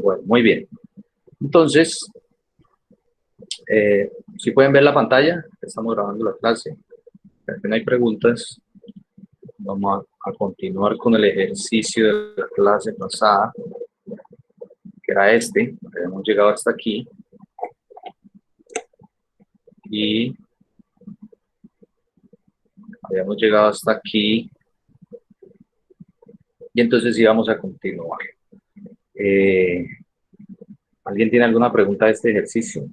Bueno, muy bien. Entonces, si pueden ver la pantalla, estamos grabando la clase. Si no hay preguntas, vamos a continuar con el ejercicio de la clase pasada, que era este. Hemos llegado hasta aquí. Y habíamos llegado hasta aquí. Y entonces íbamos a continuar. ¿Alguien tiene alguna pregunta de este ejercicio?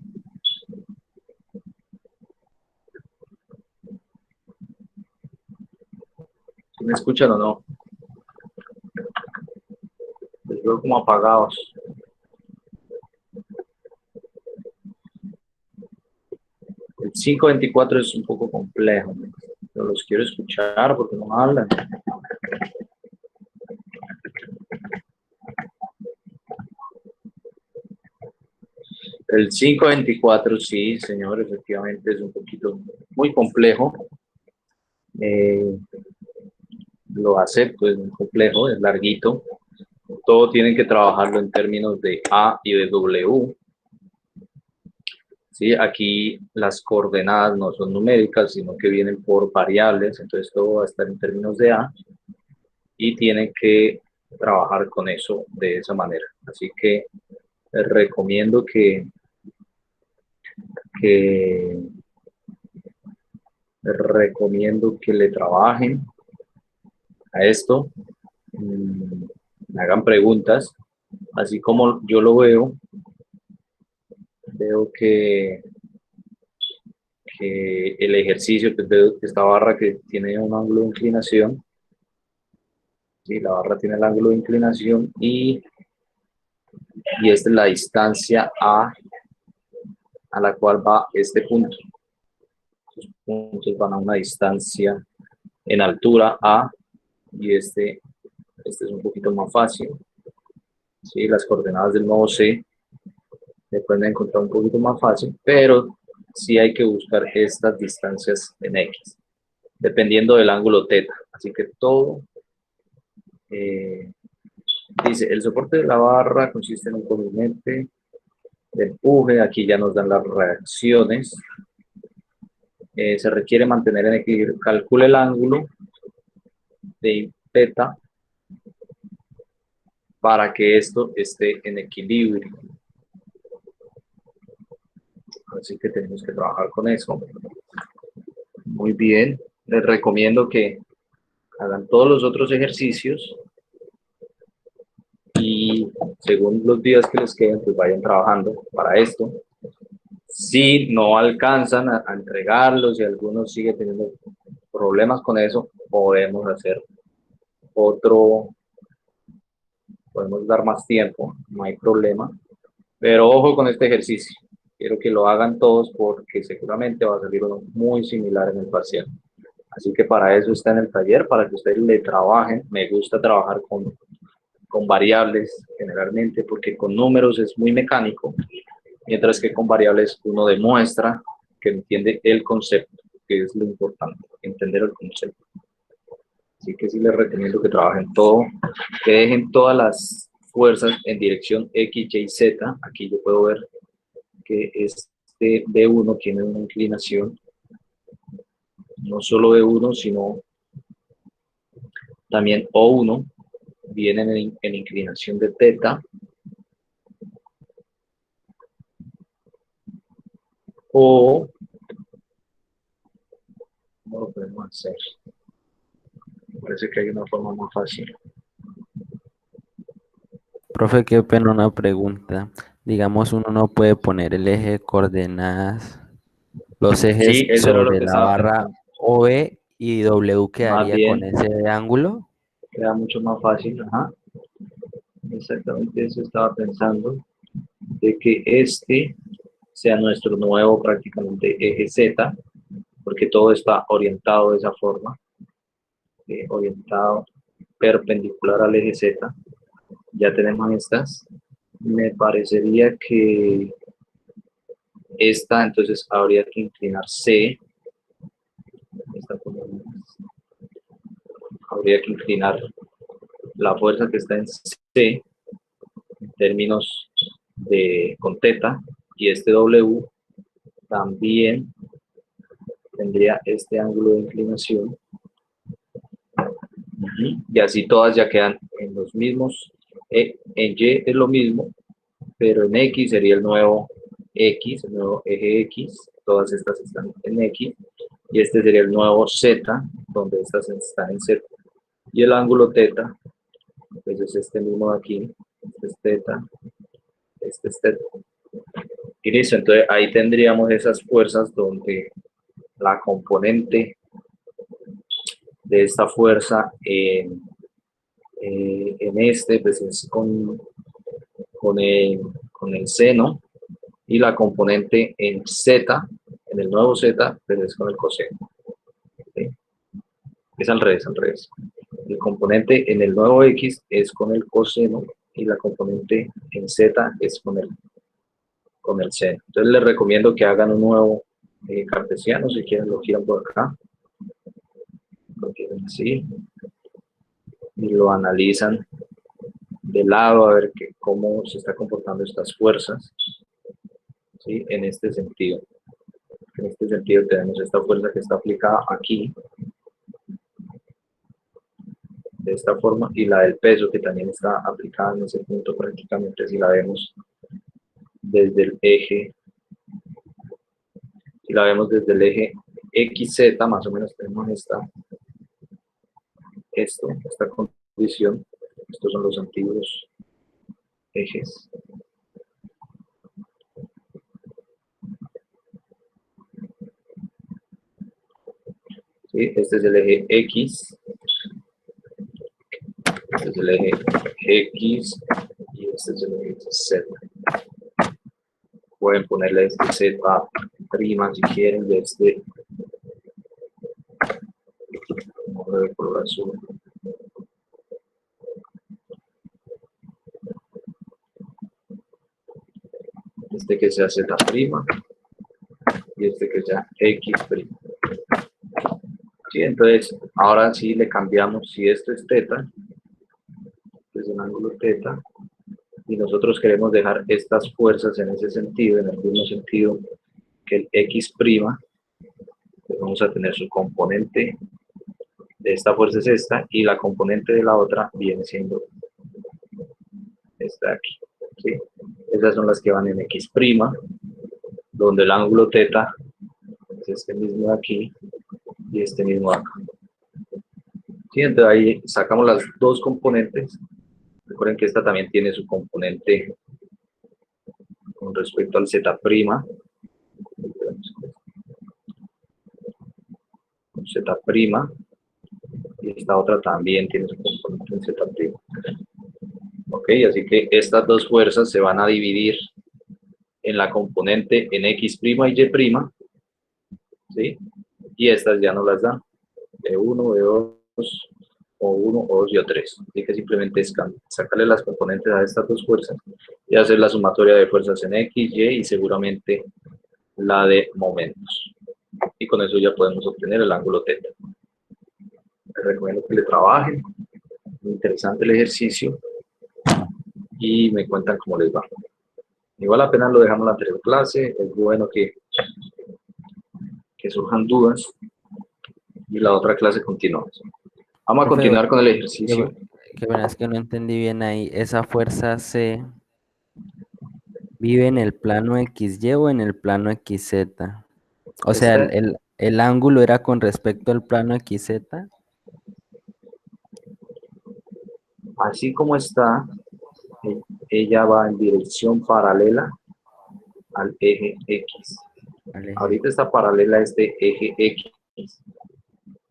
¿Sí me escuchan o no? Les veo como apagados. El 524 es un poco complejo, pero los quiero escuchar porque no hablan. El 524, sí, señor, efectivamente es un poquito muy complejo. Lo acepto, es muy complejo, es larguito. Todo tienen que trabajarlo en términos de A y de W. ¿Sí? Aquí las coordenadas no son numéricas, sino que vienen por variables, entonces todo va a estar en términos de A y tienen que trabajar con eso de esa manera. Así que les recomiendo que le trabajen a esto, me hagan preguntas, así como yo lo veo que el ejercicio, pues veo que esta barra que tiene un ángulo de inclinación, ¿sí? La barra tiene el ángulo de inclinación y esta es la distancia a la cual va este punto. Estos puntos van a una distancia en altura A y este es un poquito más fácil. ¿Sí? Las coordenadas del nodo C se pueden encontrar un poquito más fácil, pero sí hay que buscar estas distancias en X, dependiendo del ángulo θ. Así que todo dice, el soporte de la barra consiste en un componente de empuje. Aquí ya nos dan las reacciones. Se requiere mantener en equilibrio. Calcula el ángulo de θ para que esto esté en equilibrio. Así que tenemos que trabajar con eso. Muy bien. Les recomiendo que hagan todos los otros ejercicios y según los días que les queden, pues vayan trabajando para esto. Si no alcanzan a entregarlos y algunos siguen teniendo problemas con eso, podemos hacer otro, podemos dar más tiempo, no hay problema. Pero ojo con este ejercicio. Quiero que lo hagan todos porque seguramente va a salir uno muy similar en el parcial. Así que para eso está en el taller, para que ustedes le trabajen. Me gusta trabajar con variables generalmente porque con números es muy mecánico, mientras que con variables uno demuestra que entiende el concepto, que es lo importante, entender el concepto. Así que sí les recomiendo que trabajen todo, que dejen todas las fuerzas en dirección X, Y, Z. Aquí yo puedo ver que este D1 tiene una inclinación, no solo D1, sino también O1, vienen en inclinación de θ, o, ¿cómo lo podemos hacer? Me parece que hay una forma más fácil. Profe, qué pena una pregunta. Digamos, uno no puede poner el eje de coordenadas, los ejes Sí, eso era lo sobre que la estaba barra pensando. OE y W Más quedaría con bien, ese ángulo. queda mucho más fácil. Ajá. Exactamente eso estaba pensando, de que este sea nuestro nuevo prácticamente eje Z, porque todo está orientado de esa forma, orientado perpendicular al eje Z. Ya tenemos estas. Me parecería que esta, entonces habría que inclinar C. Esta habría que inclinar la fuerza que está en C, términos con teta, y este W también tendría este ángulo de inclinación, y así todas ya quedan en los mismos. En Y es lo mismo, pero en X sería el nuevo X, el nuevo eje X, todas estas están en X, y este sería el nuevo Z, donde estas están en Z, y el ángulo teta, pues es este mismo de aquí, este es teta, este es teta, y listo. Entonces ahí tendríamos esas fuerzas donde la componente de esta fuerza en este, pues es con el seno, y la componente en Z, en el nuevo Z, pues es con el coseno. ¿Sí? Es al revés, al revés. El componente en el nuevo X es con el coseno, y la componente en Z es con el seno. Entonces les recomiendo que hagan un nuevo cartesiano, si quieren lo giran por acá, lo giran así, y lo analizan de lado a ver cómo se está comportando estas fuerzas, ¿sí? En este sentido. En este sentido tenemos esta fuerza que está aplicada aquí, de esta forma, y la del peso que también está aplicada en ese punto prácticamente. Si la vemos desde el eje, si la vemos desde el eje XZ, más o menos tenemos esta condición. Estos son los antiguos ejes. ¿Sí? Este es el eje X, este es el eje X, y este es el eje Z. Pueden ponerle este Z prima si quieren, de este de color azul. Este que sea Z prima, y este que sea X prima. ¿Sí? Entonces, ahora sí le cambiamos, si esto es teta, es un ángulo teta, y nosotros queremos dejar estas fuerzas en ese sentido, en el mismo sentido que el X prima, pues vamos a tener su componente de esta fuerza es esta, y la componente de la otra viene siendo esta de aquí. ¿Sí? Esas son las que van en X prima, donde el ángulo teta es este mismo de aquí y este mismo de acá. ¿Sí? Entonces ahí sacamos las dos componentes. Recuerden que esta también tiene su componente con respecto al Z prima. Con Z prima. Y esta otra también tiene su componente en Z prima. Ok, así que estas dos fuerzas se van a dividir en la componente en X prima y Y prima. ¿Sí? Y estas ya no las dan. E1, E2, O1, O2 y O3. Así que simplemente es sacarle las componentes a estas dos fuerzas y hacer la sumatoria de fuerzas en X, Y y seguramente la de momentos. Y con eso ya podemos obtener el ángulo teta. Les recomiendo que le trabajen. Muy interesante el ejercicio. Y me cuentan cómo les va. Igual apenas lo dejamos en la anterior clase. Es bueno que surjan dudas. Y la otra clase continúa. Vamos a Profe, continuar con el ejercicio. qué pena, es que no entendí bien ahí. ¿Esa fuerza C vive en el plano XY o en el plano XZ? O sea, Este, el ángulo era con respecto al plano XZ. así como está, ella va en dirección paralela al eje X. Al eje. Ahorita está paralela a este eje X,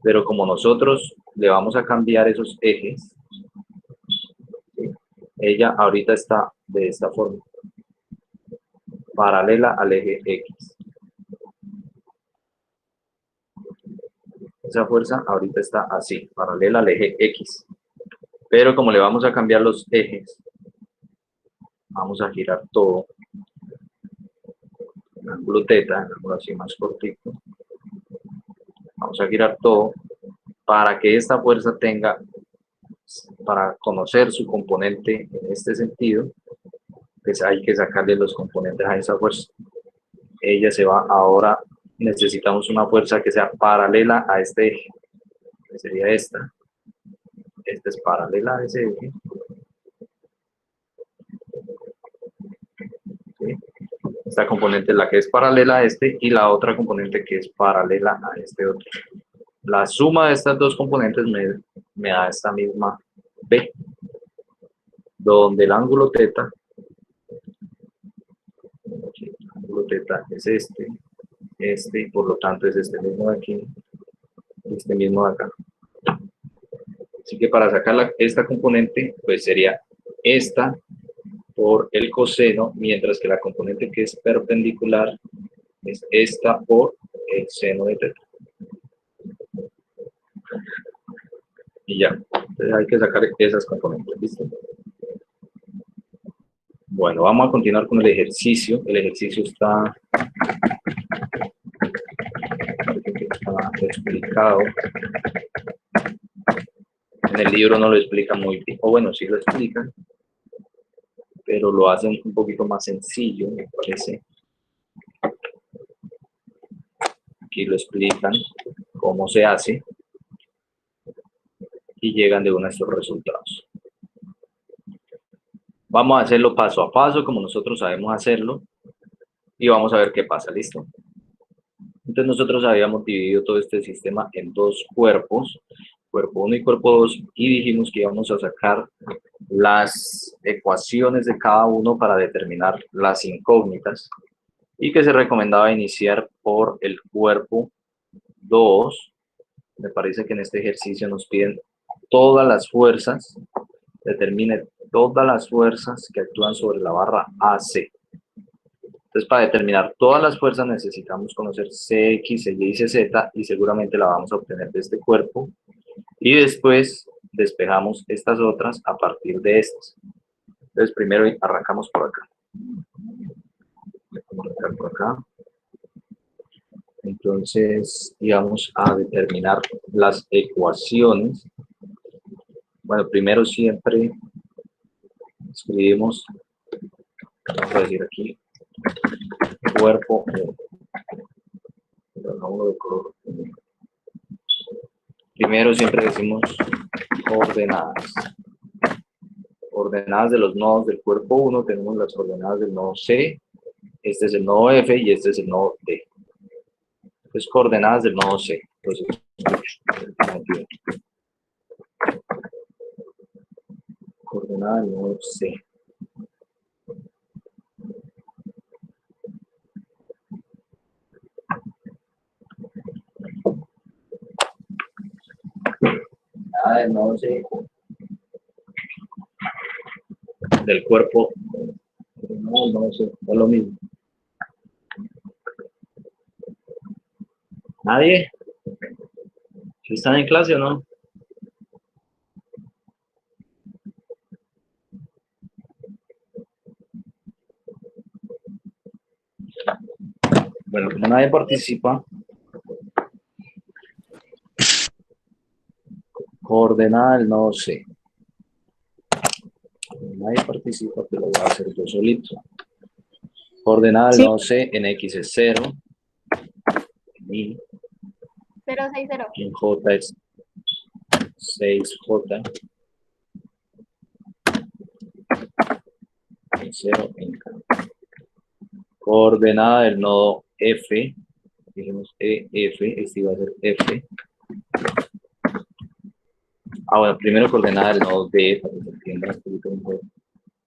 pero como nosotros le vamos a cambiar esos ejes, ¿sí? Ella ahorita está de esta forma, paralela al eje X. Esa fuerza ahorita está así, paralela al eje X. Pero como le vamos a cambiar los ejes, vamos a girar todo, el ángulo teta, el ángulo así más cortito, vamos a girar todo para que esta fuerza tenga, para conocer su componente en este sentido, pues hay que sacarle los componentes a esa fuerza. Ella se va, ahora necesitamos una fuerza que sea paralela a este eje, que sería esta. Esta es paralela a ese eje. ¿Sí? Esta componente es la que es paralela a este y la otra componente que es paralela a este otro. La suma de estas dos componentes me da esta misma B, donde el ángulo teta, el ángulo teta es este, y por lo tanto es este mismo de aquí, este mismo de acá. Así que para sacar esta componente, pues sería esta por el coseno, mientras que la componente que es perpendicular es esta por el seno de teta. Y ya, entonces hay que sacar esas componentes, ¿listo? Bueno, vamos a continuar con el ejercicio. El ejercicio está explicado. En el libro no lo explican muy bien, o bueno, sí lo explican, pero lo hacen un poquito más sencillo, me parece. Aquí lo explican cómo se hace y llegan de una a estos resultados. Vamos a hacerlo paso a paso, como nosotros sabemos hacerlo, y vamos a ver qué pasa, ¿listo? Entonces nosotros habíamos dividido todo este sistema en dos cuerpos, cuerpo 1 y cuerpo 2, y dijimos que íbamos a sacar las ecuaciones de cada uno para determinar las incógnitas, y que se recomendaba iniciar por el cuerpo 2. Me parece que en este ejercicio nos piden todas las fuerzas, determine todas las fuerzas que actúan sobre la barra AC. Entonces, para determinar todas las fuerzas necesitamos conocer CX, CY y CZ, y seguramente la vamos a obtener de este cuerpo. Y después despejamos estas otras a partir de estas. Entonces, primero arrancamos por acá. Vamos a arrancar por acá. Entonces, íbamos a determinar las ecuaciones. Bueno, primero siempre escribimos, vamos a decir aquí, cuerpo 1 de color. Primero siempre decimos coordenadas. Coordenadas de los nodos del cuerpo 1, tenemos las coordenadas del nodo C, este es el nodo F y este es el nodo D. Entonces, coordenadas del nodo C. Entonces, coordenada del nodo C. Coordenada del nodo C. Del cuerpo. No sé, es lo mismo. ¿Nadie? ¿Sí están en clase o no? Bueno, como nadie participa, coordenada del nodo C. Nadie participa, pero lo voy a hacer yo solito. Coordenada del nodo C en X es 0. En Y. 0, 6, 0. En J es 6J. En 0 en K. Coordenada del nodo F. Dijimos EF, este iba a ser F. Bueno, primero coordenada del nodo D, para que se entienda un poquito mejor.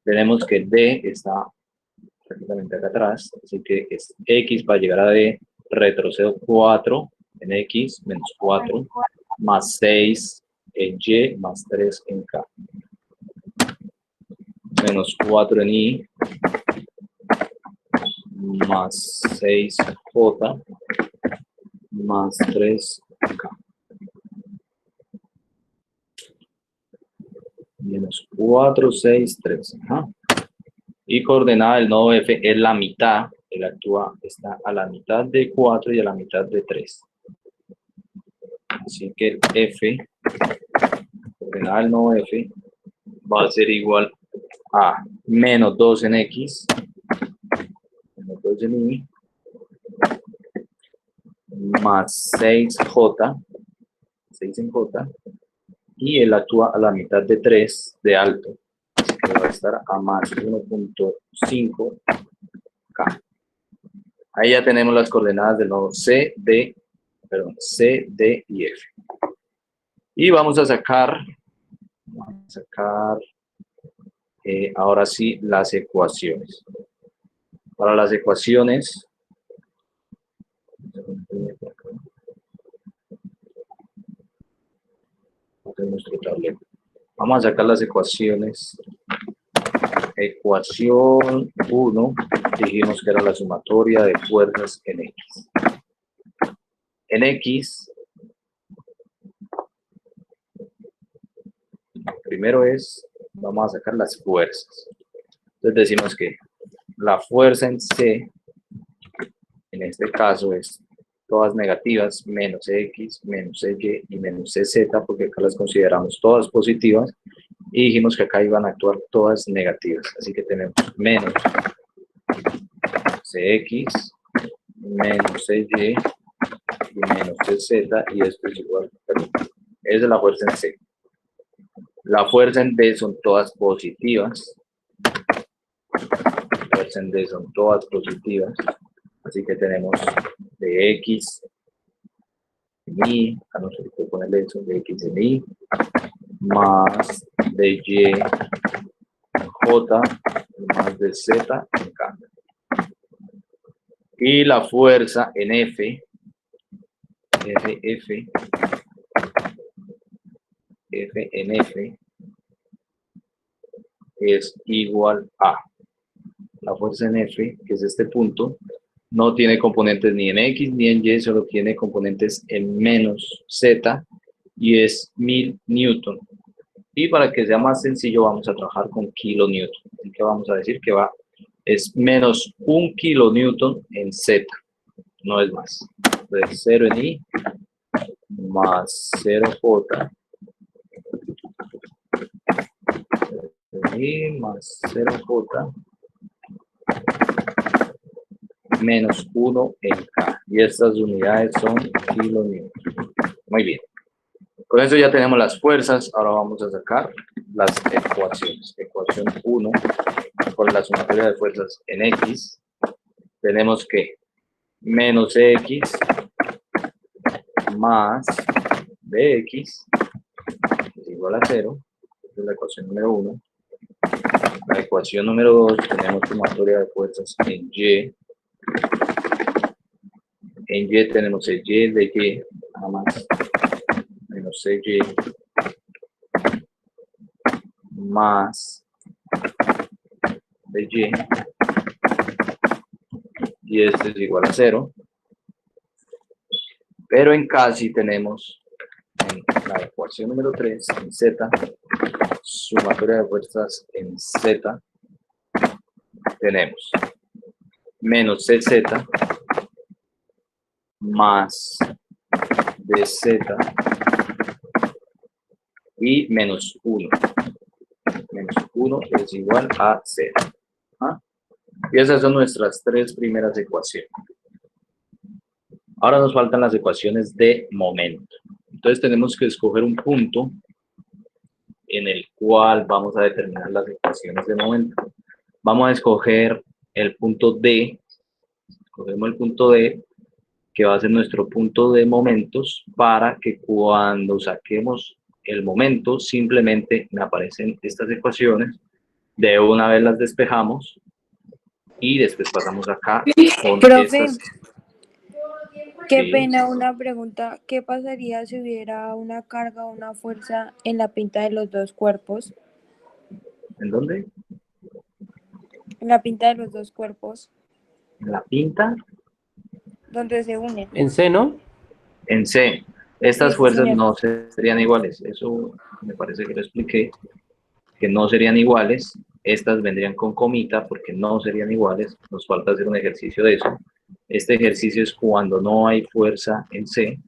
Tenemos que D está prácticamente acá atrás, así que es X para llegar a D, retrocedo 4 en X, menos 4, más 6 en Y, más 3 en K. Menos 4 en Y, más 6J, más 3 en K. Menos 4, 6, 3. Ajá. Y coordenada del nodo F es la mitad, él está a la mitad de 4 y a la mitad de 3. Así que F, coordenada del nodo F, va a ser igual a menos 2 en X, menos 2 en Y, más 6J, 6 en J, y él actúa a la mitad de 3 de alto, así que va a estar a más 1.5K. Ahí ya tenemos las coordenadas del nodo C, D y F. Y vamos a sacar ahora sí las ecuaciones. Para las ecuaciones, vamos a sacar las ecuaciones. Ecuación 1, dijimos que era la sumatoria de fuerzas en X. En X, primero vamos a sacar las fuerzas. Entonces decimos que la fuerza en C, en este caso es todas negativas, menos X, menos Y y menos CZ, porque acá las consideramos todas positivas, y dijimos que acá iban a actuar todas negativas, así que tenemos menos CX, menos CY y menos CZ, y esto es igual, esa es la fuerza en C. La fuerza en D son todas positivas, la fuerza en D son todas positivas, así que tenemos de X en Y, acá no se puede ponerle eso, de X en Y, más de Y en J, más de Z en K. Y la fuerza en F en F es igual a la fuerza en F, que es este punto, no tiene componentes ni en X ni en Y, solo tiene componentes en menos Z y es 1000 newton. Y para que sea más sencillo vamos a trabajar con kilonewton. Así que vamos a decir que es menos 1 kilonewton en Z, no es más. Entonces 0 en Y más 0J y más 0J menos 1 en K. Y estas unidades son kilonewton. Muy bien. Con eso ya tenemos las fuerzas. Ahora vamos a sacar las ecuaciones. Ecuación 1, por la sumatoria de fuerzas en X, tenemos que menos X más BX es igual a 0. Esta es la ecuación número 1. La ecuación número 2, tenemos sumatoria de fuerzas en Y. En Y tenemos el Y de Y, nada más, menos CY más de Y este es igual a 0. Pero en K sí tenemos, en la ecuación número 3, en Z, sumatoria de fuerzas en Z, tenemos menos CZ más DZ y menos 1. Menos 1 es igual a 0. ¿Ah? Y esas son nuestras 3 primeras ecuaciones. Ahora nos faltan las ecuaciones de momento. Entonces tenemos que escoger un punto en el cual vamos a determinar las ecuaciones de momento. Vamos a escoger el punto D. Escogemos el punto D, que va a ser nuestro punto de momentos, para que cuando saquemos el momento, simplemente me aparecen estas ecuaciones. De una vez las despejamos y después pasamos acá con Profe, estas. qué Sí. pena, una pregunta. ¿Qué pasaría si hubiera una carga o una fuerza en la pinta de los dos cuerpos? ¿En dónde? En la pinta de los dos cuerpos, ¿En la pinta? donde se unen. En C, ¿no? En C. Estas Sí, fuerzas señor. no serían iguales. Eso me parece que lo expliqué, que no serían iguales. Estas vendrían con comita porque no serían iguales. Nos falta hacer un ejercicio de eso. Este ejercicio es cuando no hay fuerza en C.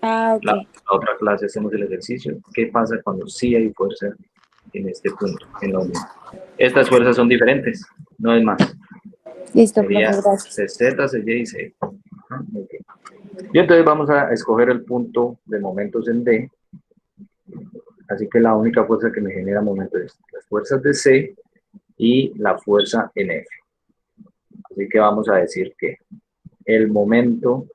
Ah, ok. La otra clase hacemos el ejercicio. ¿Qué pasa cuando sí hay fuerza en este punto, en la unión. Estas fuerzas son diferentes, no es más. Listo, Sería profe, gracias. CZ, CY y C. Ajá, muy bien. Y entonces vamos a escoger el punto de momentos en D. Así que la única fuerza que me genera momentos es las fuerzas de C y la fuerza en F. Así que vamos a decir que el momento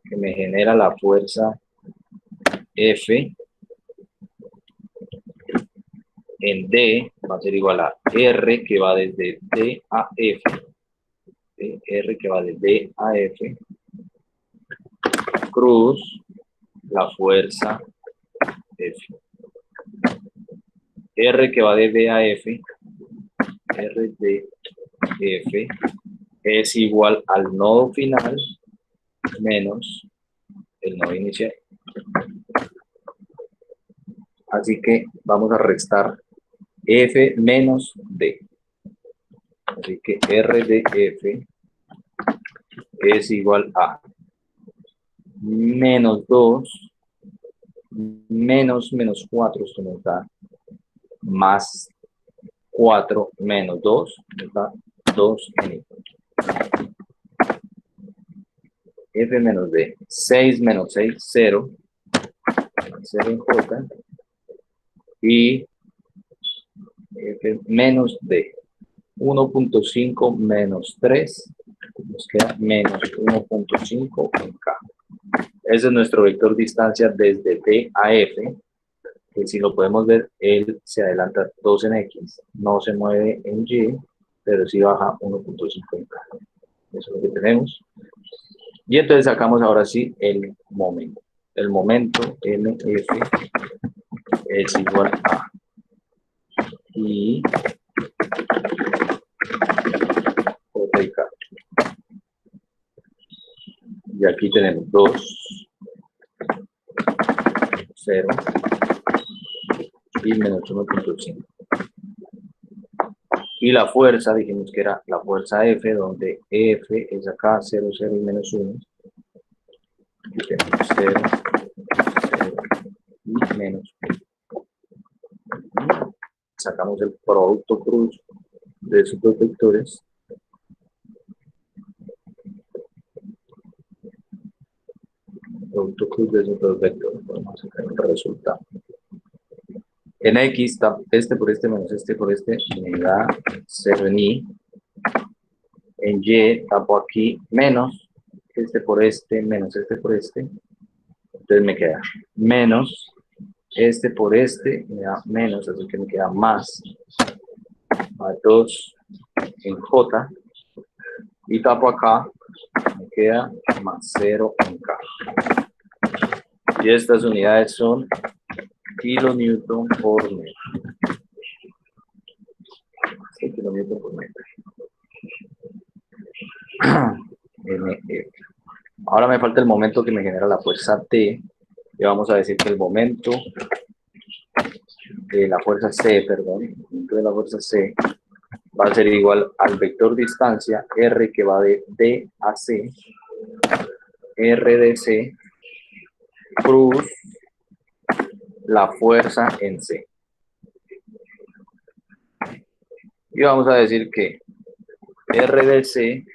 que me genera la fuerza F en D va a ser igual a R, que va desde D a F, R que va de D a F, cruz la fuerza F. R que va de D a F, R de F, es igual al nodo final menos el nodo inicial. Así que vamos a restar F menos D. Así que R de F es igual a menos 2 menos 4, esto nos da más 4 menos 2, nos da 2 en F menos D, 6 menos 6, 0, 0 en J, y F menos D, 1.5 menos 3, nos queda menos 1.5 en K. Ese es nuestro vector distancia desde D a F, que si lo podemos ver, él se adelanta 2 en X, no se mueve en Y, pero sí baja 1.5 en K. Eso es lo que tenemos. Y entonces sacamos ahora sí el momento. El momento MF es igual a I J y K. Y aquí tenemos 2, 0 y menos 1.5. Y la fuerza, dijimos que era la fuerza F, donde F es acá 0, 0 y menos 1. Aquí tenemos 0, 0 y menos 1. Sacamos el producto cruz de esos dos vectores. Producto cruz de esos dos vectores. Vamos a sacar el resultado. En X, este por este menos este por este, me da 0 en Y. En Y, tapo aquí menos este por este, menos este por este. Entonces me queda menos este por este, me da menos, así que me queda más 2 en J. Y tapo acá, me queda más 0 en K. Y estas unidades son kilonewton por metro. Sí, kilonewton por metro. MF. Ahora me falta el momento que me genera la fuerza T. Y vamos a decir que el momento de la fuerza C, perdón, el momento de la fuerza C va a ser igual al vector distancia R, que va de D a C, R de C, cruz la fuerza en C. Y vamos a decir que R de C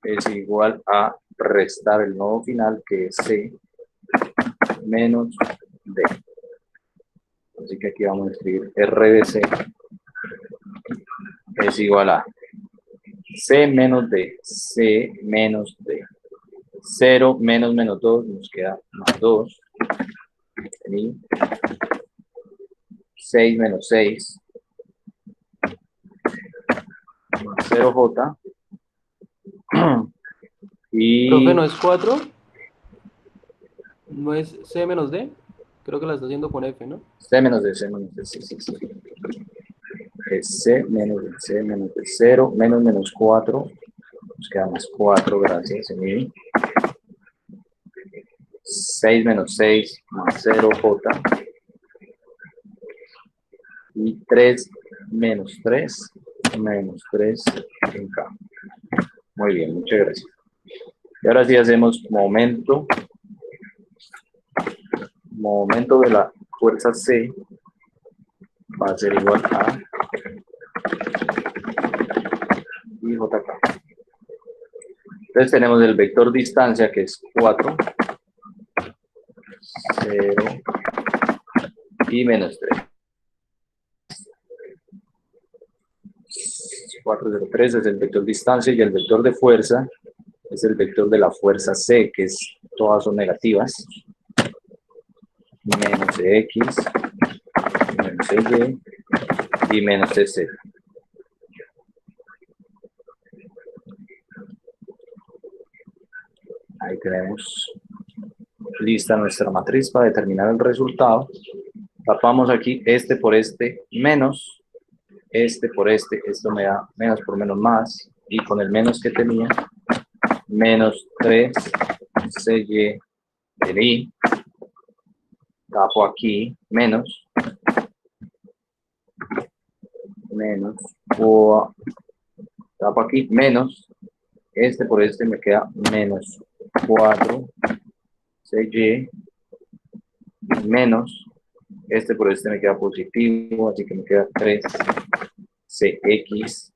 es igual a restar el nodo final, que es C, menos D. Así que aquí vamos a escribir R de C es igual a C menos D, C menos D. 0 menos menos 2 nos queda más 2. Y 6 menos 6 más 0J. Y Profe, ¿no es 4? ¿No es C menos D? Creo que la está haciendo con F, ¿no? C menos D, C menos D, sí, sí, sí. Es C menos D, C menos D, 0 menos menos 4. Nos queda más 4, gracias. 6 menos 6 más 0J. Y 3 menos 3 en K. Muy bien, muchas gracias. Y ahora sí hacemos momento momento de la fuerza C va a ser igual a IJK. Entonces tenemos el vector distancia que es 4, 0 y menos 3. 4, 0, 3 es el vector distancia y el vector de fuerza es el vector de la fuerza C, que es, todas son negativas. Menos X, menos Y y menos Z. Ahí tenemos lista nuestra matriz para determinar el resultado. Tapamos aquí este por este menos, este por este, esto me da menos por menos más, y con el menos que tenía, menos 3 CY del I, tapo aquí, menos, tapo aquí, menos, este por este me queda menos 4 CY, menos, este por este me queda positivo, así que me queda 3 CXJ,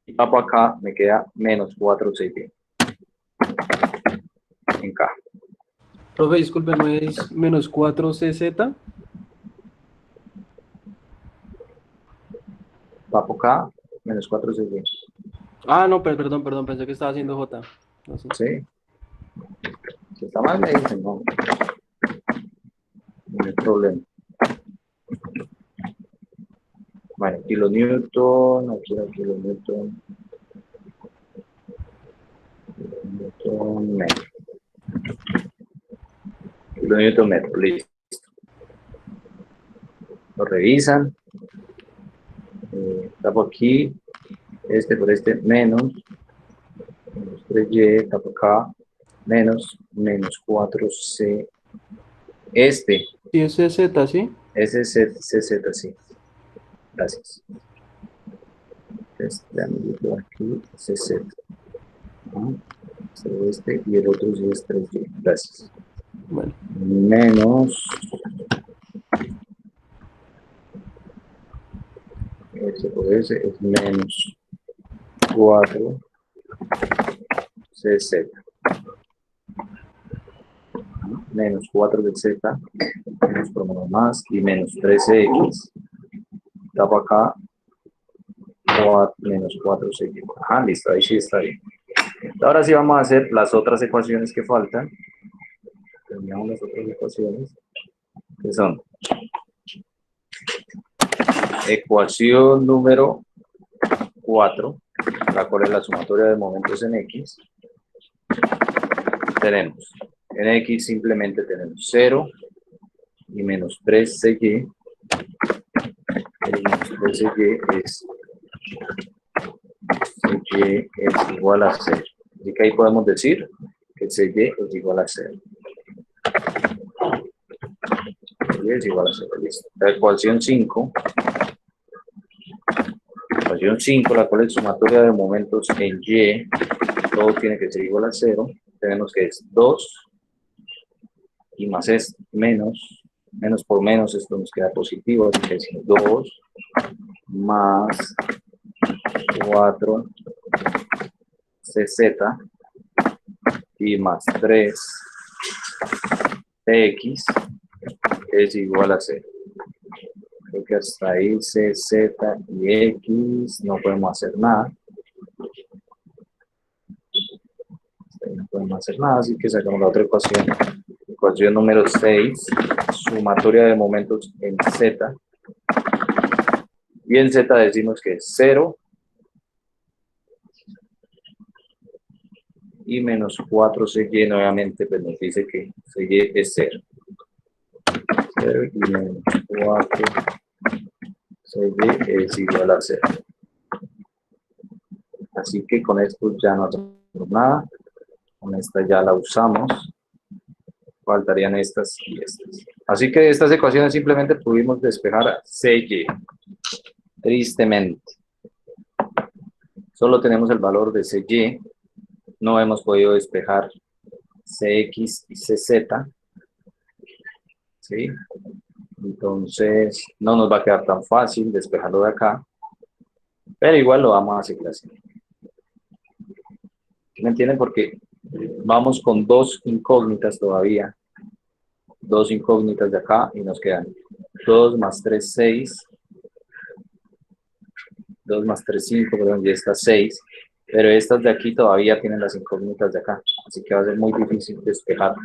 y tapo acá, me queda menos 4 CY en K. Profe, disculpe, ¿no es menos 4 CZ? Tapo K, menos 4 CY. Ah, no, perdón, pensé que estaba haciendo J. No sé. ¿Sí? Si está mal, me dicen, no. No hay problema. Bueno, kilonewton, aquí era kilonewton. Kilonewton metro. Kilonewton metro, listo. Lo revisan. Tapo aquí, este por este, menos 3Y, tapo acá, menos 4C. Este, Sí, es CZ, ¿sí? ese es CZ, sí. Gracias. Este amiguito aquí, CZ. Este y el otro sí es 3Y. Gracias. Bueno, Menos. Ese por ese es menos 4 CZ. Menos 4 de Z. Menos por menos más. Y menos 13X. Tapo acá. Menos 4 CY. Ah, listo. Ahí sí está bien. Ahora sí vamos a hacer las otras ecuaciones que faltan. Terminamos las otras ecuaciones. Que son ecuación número 4, la cual es la sumatoria de momentos en X. Tenemos en X simplemente tenemos 0 y menos 3 CY. El menos 3 CY es igual a 0. Así que ahí podemos decir que CY es igual a 0. CY es igual a 0. Listo. La ecuación 5. Ecuación 5, la cual es sumatoria de momentos en Y, todo tiene que ser igual a 0. Tenemos que es 2 y más es menos por menos, esto nos queda positivo, así que es 2 más 4 CZ y más 3 TX es igual a 0. Creo que hasta ahí CZ y X no podemos hacer nada. No podemos hacer nada, así que sacamos la otra ecuación. Ecuación número 6, sumatoria de momentos en Z. Y en Z decimos que es 0 y menos 4 CY nuevamente, pues nos dice que CY es 0. 0 y menos 4 CY es igual a 0. Así que con esto ya no hacemos nada. Con esta ya la usamos. Faltarían estas y estas. Así que estas ecuaciones simplemente pudimos despejar a CY. Tristemente. Solo tenemos el valor de CY. No hemos podido despejar CX y CZ. ¿sí? Entonces, no nos va a quedar tan fácil despejarlo de acá, pero igual lo vamos a seguir así. ¿Me entienden? Porque vamos con dos incógnitas todavía. Dos incógnitas de acá y nos quedan 2 más 3, 6. 2 más 3, 5, perdón, ya está 6. Pero estas de aquí todavía tienen las incógnitas de acá. Así que va a ser muy difícil despejar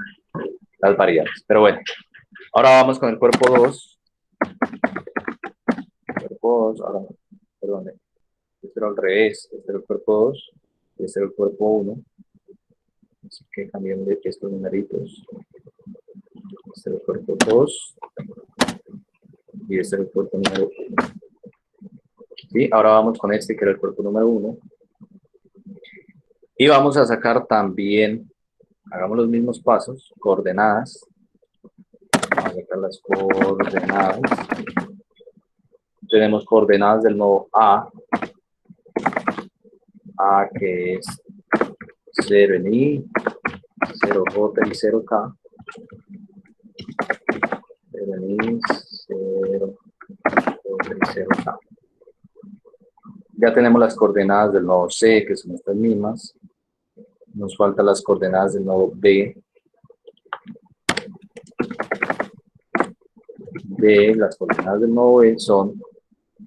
las variables. Pero bueno, ahora vamos con el cuerpo 2. Cuerpo 2, ahora no, perdón. Este era al revés. Este era el cuerpo 2. Y este era el cuerpo 1. Así que cambiamos de estos numeritos. Este era el cuerpo 2. Y este era el cuerpo número 1. ¿Sí? Ahora vamos con este que era el cuerpo número 1. Y vamos a sacar también, hagamos los mismos pasos, coordenadas. Vamos a sacar las coordenadas. Tenemos coordenadas del nodo A. A que es 0 en I, 0J y 0K. 0 en I, 0J y 0K. Ya tenemos las coordenadas del nodo C, que son estas mismas. Nos faltan las coordenadas del nodo B. Las coordenadas del nodo B son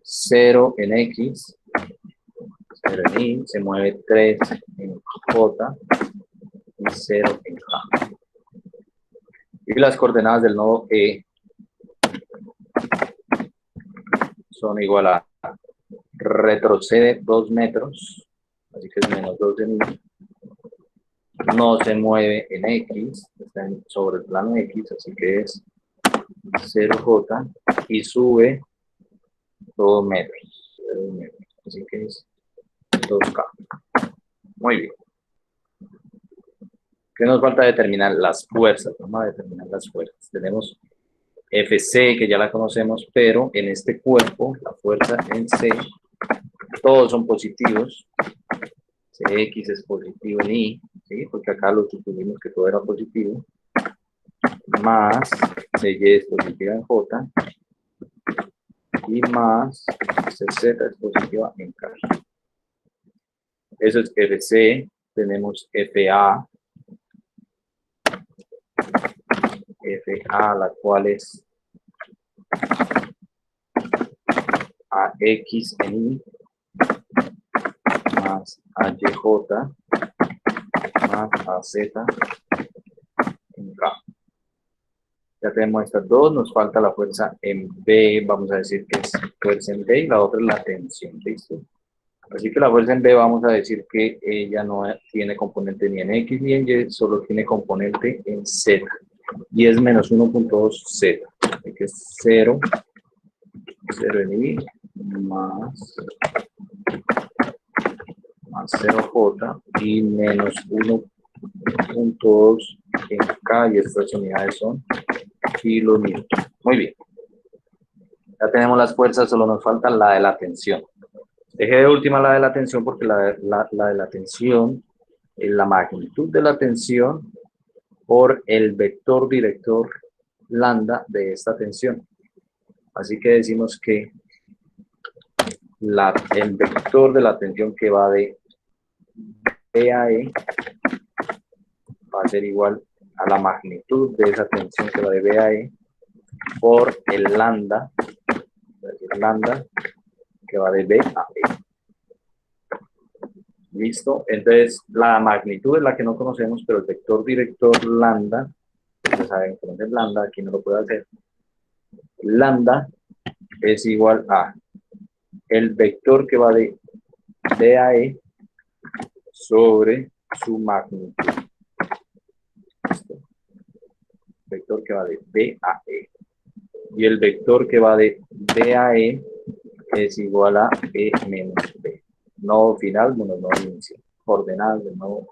0 en X, 0 en Y, se mueve 3 en J y 0 en K. Y las coordenadas del nodo E son igual a retrocede 2 metros, así que es menos 2 en Y. No se mueve en X, está sobre el plano X, así que es 0J y sube 2 metros, así que es 2K. Muy bien. ¿Qué nos falta determinar? Las fuerzas. Vamos a determinar las fuerzas. Tenemos FC, que ya la conocemos, pero en este cuerpo, la fuerza en C, todos son positivos. CX es positivo en I, ¿sí? Porque acá lo supimos que todo era positivo. Más CY es positiva en J. Y más CZ es positiva en K. Eso es FC. Tenemos FA. FA, la cual es AX en I más AYJ más AZ en K. Ya tenemos estas dos, nos falta la fuerza en B, vamos a decir que es fuerza en B y la otra es la tensión, ¿listo? Así que la fuerza en B vamos a decir que ella no tiene componente ni en X ni en Y, solo tiene componente en Z. Y es menos 1.2 Z. Así que es 0, 0 en I, más 0J y menos 1.2 en K, y estas unidades son kilonewton. Muy bien. Ya tenemos las fuerzas, solo nos falta la de la tensión. Dejé de última la de la tensión porque la de la tensión es la magnitud de la tensión por el vector director lambda de esta tensión. Así que decimos que el vector de la tensión que va de B a E va a ser igual a la magnitud de esa tensión que va de B a E por el lambda, es decir, lambda que va de B a E. ¿Listo? Entonces, la magnitud es la que no conocemos, pero el vector director lambda, ustedes saben que no es lambda, aquí no lo puedo hacer. Lambda es igual a el vector que va de B a E sobre su magnitud. ¿Listo? Vector que va de B a E. Y el vector que va de B a E es igual a E menos B. Nodo final menos nodo inicial. Coordenadas del nodo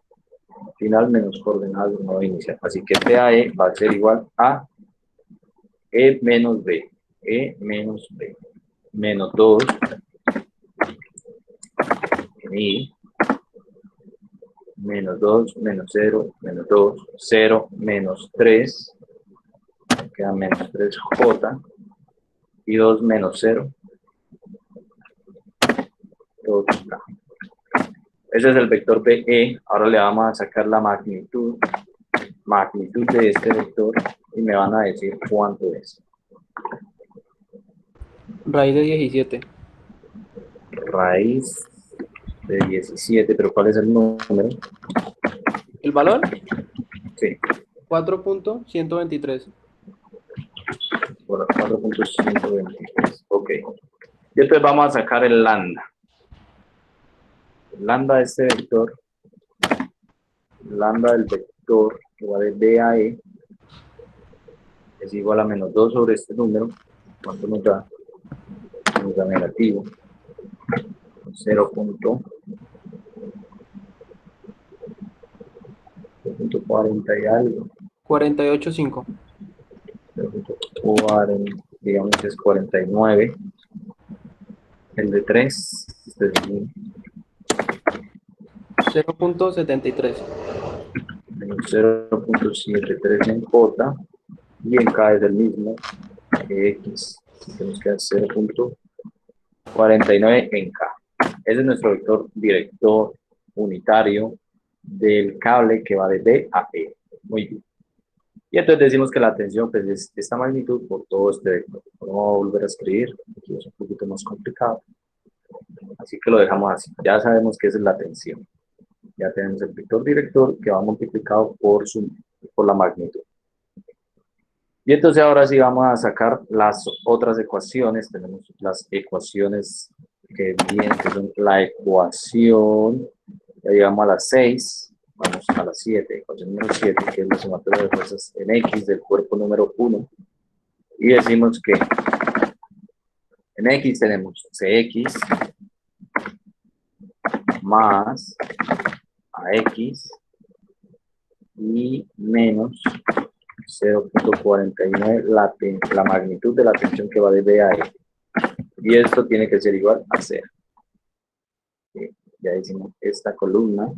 final menos coordenadas del nodo inicial. Así que PAE va a ser igual a E menos B. E menos B. Menos 2 en I. Menos 2, menos 0, menos 2, 0, menos 3. queda menos 3J, y 2 menos 0, 2K. Ese es el vector BE. Ahora le vamos a sacar la magnitud de este vector y me van a decir cuánto es. Raíz de 17. Raíz de 17, pero ¿cuál es el número? ¿El valor? Sí, 4.123. por 4.123. Ok. Y entonces vamos a sacar el lambda. El lambda de este vector, lambda del vector que va de B a E, es igual a menos 2 sobre este número. ¿Cuánto nos da? Nos da negativo 0.40 y algo. 48.5. 0.40, digamos que es 49. El de 3, este es el 0.73. menos 0.73 en J, y en K es el mismo que X. Tenemos que hacer 0.49 en K. Ese es nuestro vector director unitario del cable que va de B a E. Muy bien. Y entonces decimos que la tensión pues, es esta magnitud por todo este vector. Vamos a volver a escribir, aquí es un poquito más complicado. Así que lo dejamos así. Ya sabemos que esa es la tensión. Ya tenemos el vector director que va multiplicado por la magnitud. Y entonces ahora sí vamos a sacar las otras ecuaciones. Tenemos las ecuaciones que son la ecuación, ya llegamos a las 6, vamos a la 7, ecuación número 7, que es la sumatoria de fuerzas en X del cuerpo número 1. Y decimos que en X tenemos CX más AX y menos 0.49 la magnitud de la tensión que va de B a E. Y esto tiene que ser igual a 0. Ya hicimos esta columna.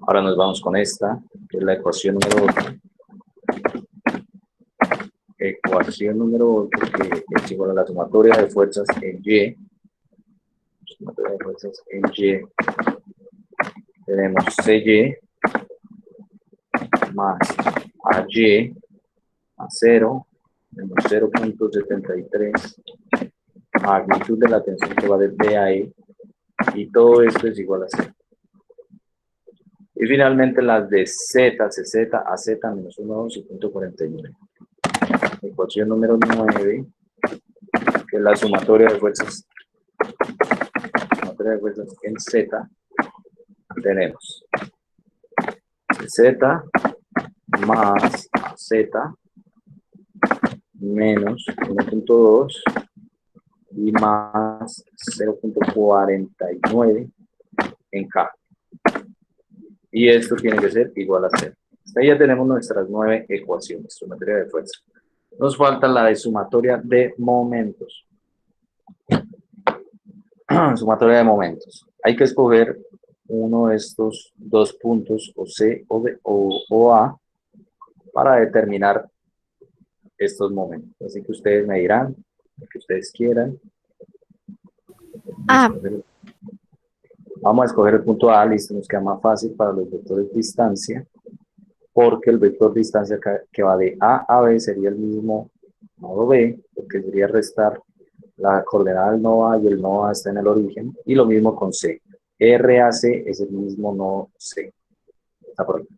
Ahora nos vamos con esta, que es la ecuación número 8. Ecuación número 8, que es igual a la sumatoria de fuerzas en Y. Sumatoria de fuerzas en Y. Tenemos CY más AY a 0, menos 0.73, magnitud de la tensión que va de B a E, y todo esto es igual a 0. Y finalmente las de Z, CZ, AZ, menos 1, 2 y punto 49. Ecuación número 9, que es la sumatoria de fuerzas en Z, tenemos Z más Z menos 1.2 y más 0.49 en K. Y esto tiene que ser igual a 0. Ahí ya tenemos nuestras 9 ecuaciones, sumatoria de fuerza. Nos falta la de sumatoria de momentos. Sumatoria de momentos. Hay que escoger uno de estos dos puntos, o C o, B, o A, para determinar estos momentos. Así que ustedes me dirán lo que ustedes quieran. Vamos a escoger el punto A, listo, nos queda más fácil para los vectores de distancia, porque el vector de distancia que va de A a B sería el mismo nodo B, porque sería restar la coordenada del nodo A y el nodo A está en el origen, y lo mismo con C. RAC es el mismo nodo C. Está por aquí.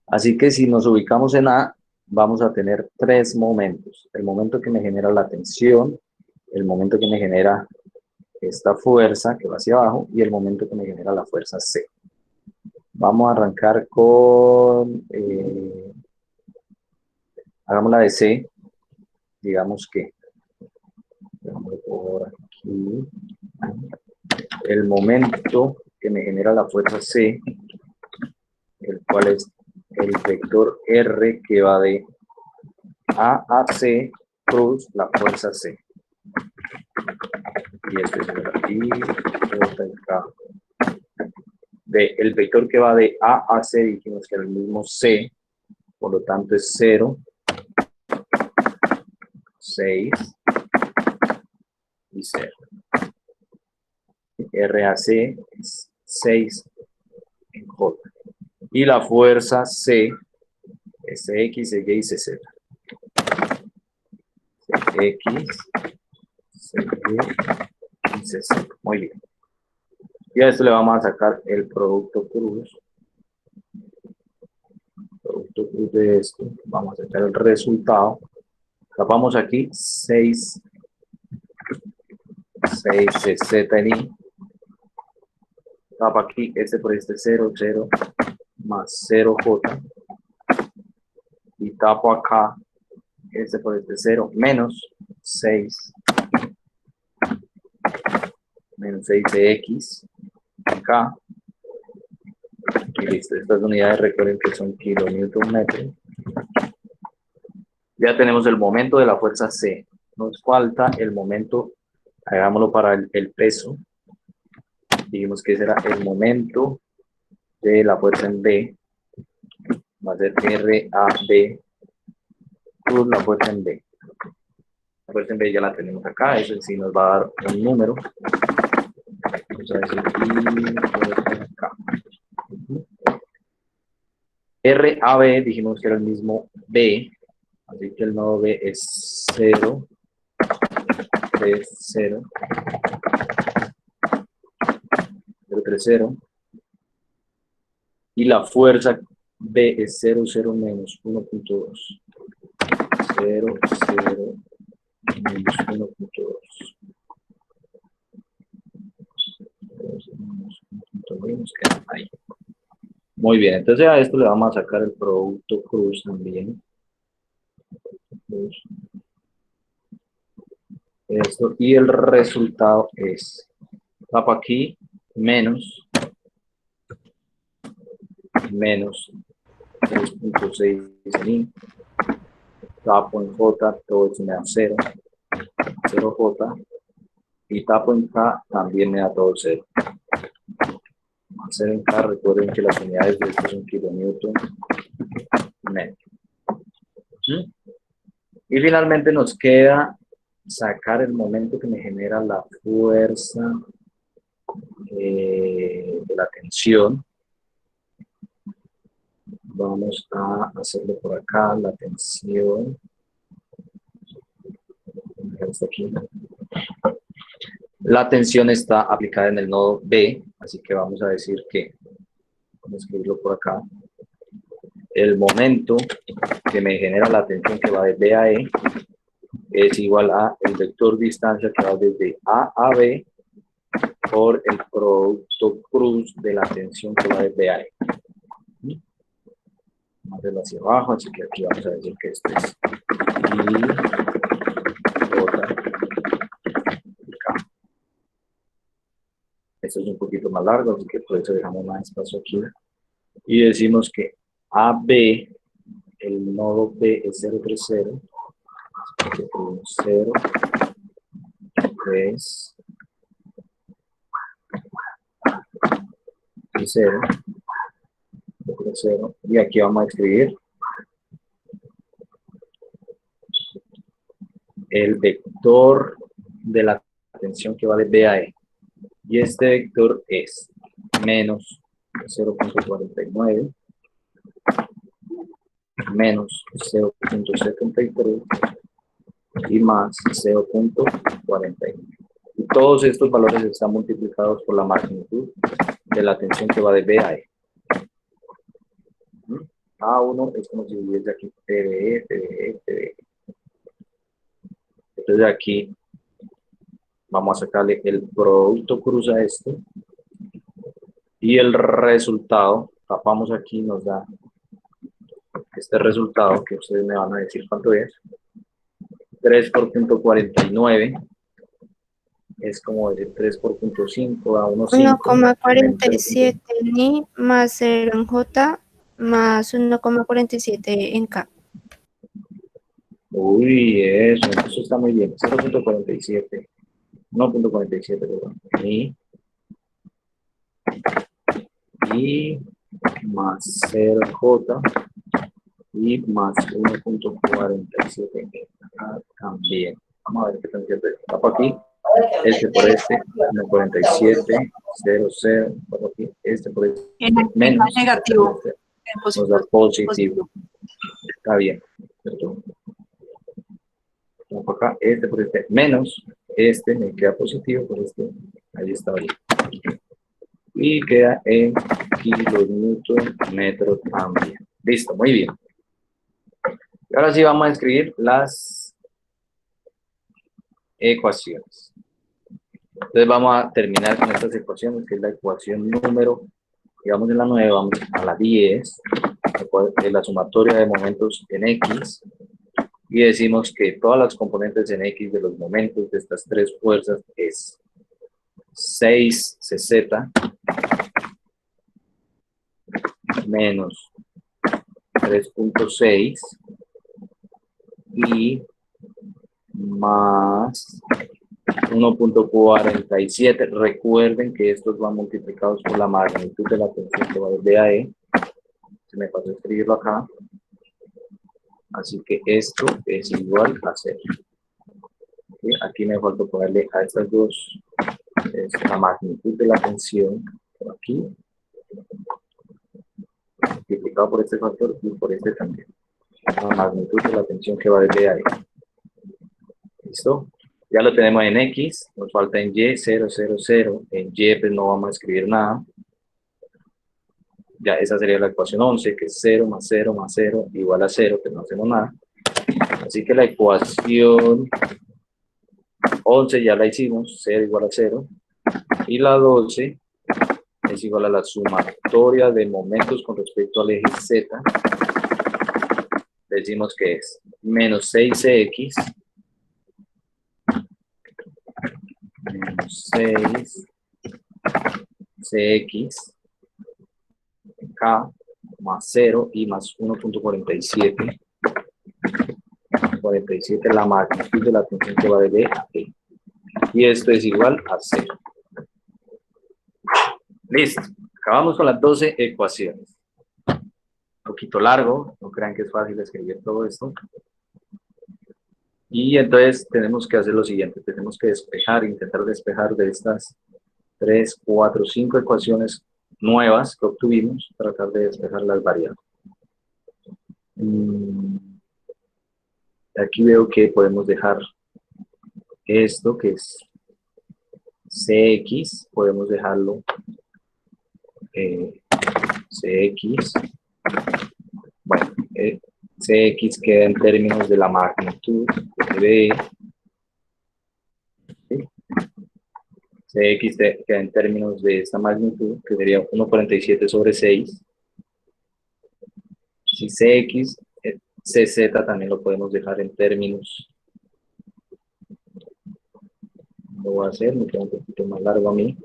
Así que si nos ubicamos en A, vamos a tener 3 momentos. El momento que me genera la tensión, el momento que me genera esta fuerza que va hacia abajo y el momento que me genera la fuerza C. Vamos a arrancar con, hagamos la de C, digamos que, por aquí, el momento que me genera la fuerza C, el cual es el vector R que va de A a C plus la fuerza C. Y este es aquí, el vector que va de A a C, dijimos que era el mismo C, por lo tanto es 0, 6 y 0. RAC es 6 en J. Y la fuerza C es CX, CY y CZ. CX, CY y CZ. Muy bien. Y a esto le vamos a sacar el producto cruz. Producto cruz de esto. Vamos a sacar el resultado. Tapamos aquí 6 CZ en I. Tapa aquí este por este 0, 0 más 0J. Y tapo acá este por este 0 menos 6 de X acá. Y listo, estas unidades recuerden que son kilonewton metro. Ya tenemos el momento de la fuerza C. Nos falta el momento, hagámoslo para el peso. Dijimos que ese era el momento de la fuerza en B. Va a ser RAB plus la fuerza en B. La fuerza en B ya la tenemos acá, eso sí nos va a dar un número. Vamos a decir acá. RAB dijimos que era el mismo B, así que el nodo B es 0, 3, 0, 0, 3, 0. Y la fuerza B es 0, 0 menos 1.2. 0, 0 menos 1.2. Ahí. Muy bien, entonces a esto le vamos a sacar el producto cruz también. Esto, y el resultado es, tapo aquí, menos 3.6 en I, tapo en J, todo esto me da 0, 0J, y tapo en K, también me da todo 0. Hacer en K, recuerden que las unidades de esto son kilonewton metro. Y finalmente nos queda sacar el momento que me genera la fuerza de la tensión. Vamos a hacerlo por acá, la tensión. Aquí. La tensión está aplicada en el nodo B, así que vamos a decir que, vamos a escribirlo por acá, el momento que me genera la tensión que va de B a E es igual a el vector distancia que va desde A a B por el producto cruz de la tensión que va de B a E. Vamos a hacerlo hacia abajo, así que aquí vamos a decir que esto es I, J, K. Esto es un poquito más largo, así que por eso dejamos más espacio aquí. Y decimos que AB, el nodo B es 0, 3, 0. 0, 3 y 0, 0. Y aquí vamos a escribir el vector de la tensión que va de B a E. Y este vector es menos 0.49 menos 0.73 y más 0.49. Y todos estos valores están multiplicados por la magnitud de la tensión que va de B a E. A1 es como si hubiese aquí TBE, TBE, TBE. Entonces aquí vamos a sacarle el producto cruz a esto. Y el resultado, tapamos aquí, nos da este resultado que ustedes me van a decir cuánto es. 3 por punto 49 es como decir 3 por punto 5 a 1.5. 1,47 en I más 0 en J más 1,47 en K. Uy, eso está muy bien. 0.47. 1.47, perdón. Y más 0J y más 1.47. también. Vamos a ver qué tan cierto es. Tapo aquí. Este por este, 1.47, 0, 0, por aquí, este por este, menos, negativo. este, nos da positivo. Está bien, ¿cierto? Tapo acá, este por este, menos, este me queda positivo, por este, ahí está bien. Y queda en kilonewton metro también. Listo, muy bien. Y ahora sí vamos a escribir las ecuaciones. Entonces vamos a terminar con estas ecuaciones, que es la ecuación número, digamos en la 9, vamos a la 10, es la sumatoria de momentos en X, y decimos que todas las componentes en X de los momentos de estas tres fuerzas es 6cz menos 3.6 y más 1.47. Recuerden que estos van multiplicados por la magnitud de la tensión que va desde AE. Se me pasó a escribirlo acá. Así que esto es igual a 0. ¿Sí? Aquí me falta ponerle a estas dos es la magnitud de la tensión por aquí, multiplicado por este factor y por este también. La magnitud de la tensión que va desde AE. ¿Listo? Ya lo tenemos en X, nos falta en Y, 0, 0, 0. En Y pues no vamos a escribir nada. Ya esa sería la ecuación 11, que es 0 más 0 más 0 igual a 0, que no hacemos nada. Así que la ecuación 11 ya la hicimos, 0 igual a 0. Y la 12 es igual a la sumatoria de momentos con respecto al eje Z. Decimos que es menos 6cx menos 6cx K más 0 y más 1.47. 47 la magnitud de la tensión que va de B a E. Y esto es igual a 0. Listo. Acabamos con las 12 ecuaciones. Un poquito largo, no crean que es fácil escribir todo esto. Y entonces tenemos que hacer lo siguiente. Tenemos que despejar, intentar despejar de estas 3, 4, 5 ecuaciones nuevas que obtuvimos, tratar de despejar las variables. Aquí veo que podemos dejar esto que es Cx, podemos dejarlo Cx. Bueno, Cx queda en términos de la magnitud de B. Cx queda en términos de esta magnitud, que sería 1.47 sobre 6. Si Cx, Cz también lo podemos dejar en términos. Lo voy a hacer, me queda un poquito más largo a mí.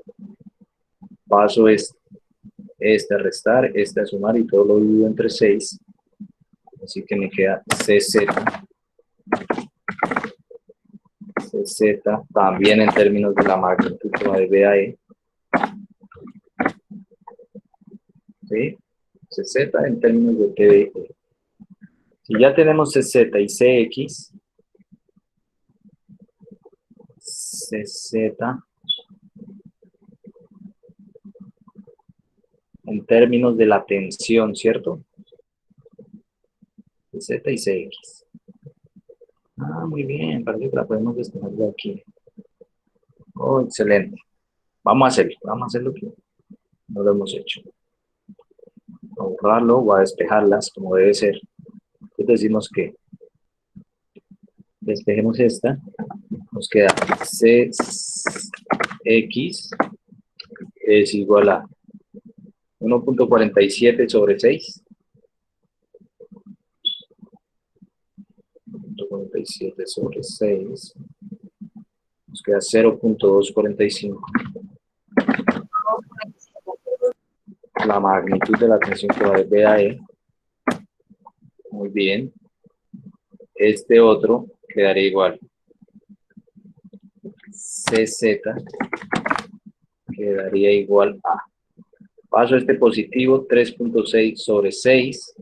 Paso este a restar, este a sumar y todo lo divido entre 6. Así que me queda Cz. Cz también en términos de la magnitud que va de B a E. ¿Sí? Cz en términos de T de E. Si ya tenemos Cz y Cx, Cz en términos de la tensión, ¿cierto? Cz y Cx. Ah, muy bien, parece que la podemos despejar de aquí. Oh, excelente. Vamos a hacerlo que no lo hemos hecho. A borrarlo o a despejarlas como debe ser. Entonces decimos que despejemos esta. Nos queda Cx es igual a 1.47 sobre 6. 1.47 sobre 6. Nos queda 0.245. La magnitud de la tensión que va de B a E. Muy bien. Este otro quedaría igual. Cz quedaría igual a. Paso este positivo, 3.6 sobre 6.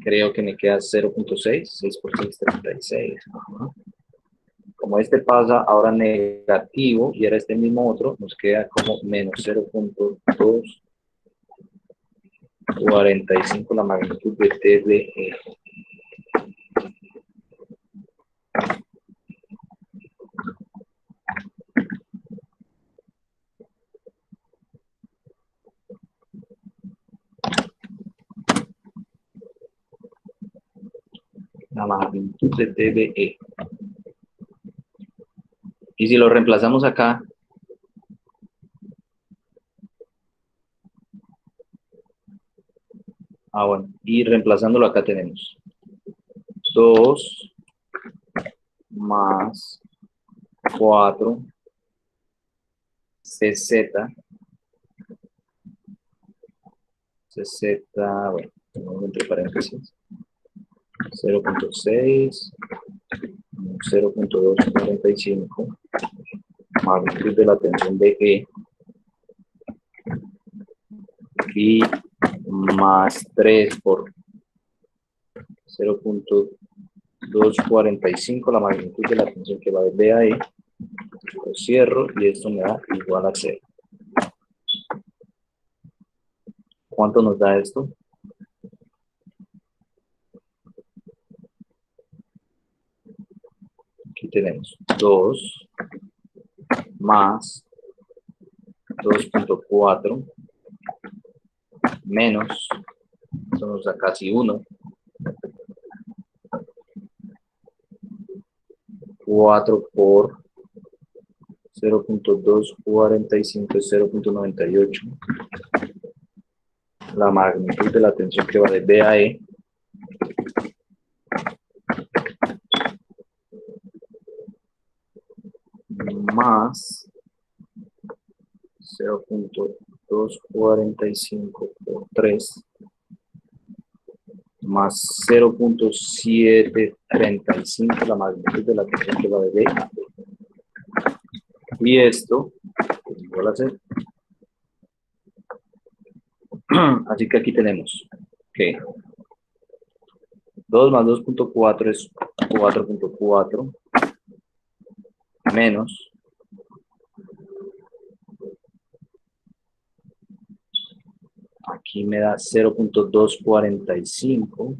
creo que me queda 0.6, 6 por 6, 36. Ajá. Como este pasa ahora negativo y era este mismo otro, nos queda como menos 0.245 la magnitud de T de E. La magnitud de T de E. Y si lo reemplazamos acá, bueno, y reemplazándolo acá tenemos 2 más 4 CZ, bueno, tenemos entre paréntesis, 0.6, 0.245, magnitud de la tensión de E, y más 3 por 0.245, la magnitud de la tensión que va desde A a E. Lo cierro y esto me da igual a 0. ¿Cuánto nos da esto? Aquí tenemos 2 más 2.4 menos, esto nos da casi 1, 4 por 0.245 es 0.98. La magnitud de la tensión que va de B a E. Más 0.245 por 3 más 0.735 la magnitud de la tensión que va de B a E. Y esto es igual a 0. Así que aquí tenemos que 2 más 2.4 es 4.4 menos aquí me da 0.245